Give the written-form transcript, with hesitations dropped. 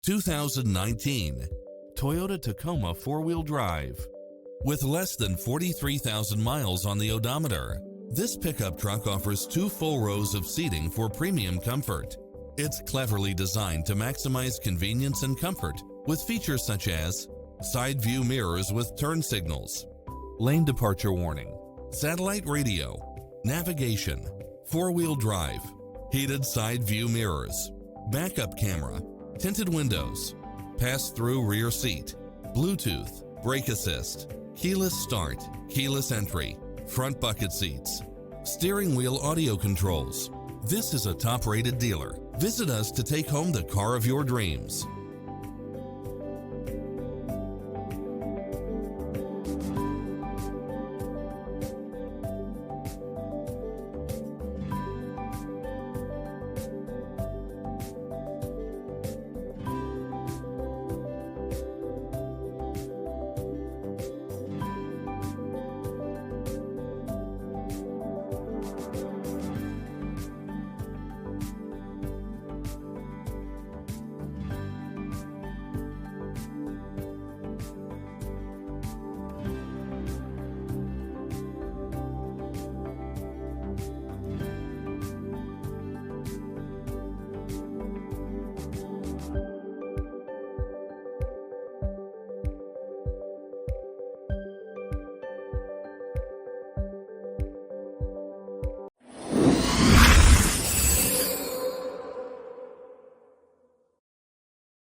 2019 Toyota Tacoma 4-wheel drive. With less than 43,000 miles on the odometer, this pickup truck offers 2 full rows of seating for premium comfort. It's cleverly designed to maximize convenience and comfort with features such as side view mirrors with turn signals, lane departure warning, satellite radio, navigation, 4-wheel drive, heated side view mirrors, backup camera, tinted windows, pass-through rear seat, Bluetooth, brake assist, keyless start, keyless entry, front bucket seats, steering wheel audio controls. This is a top-rated dealer. Visit us to take home the car of your dreams.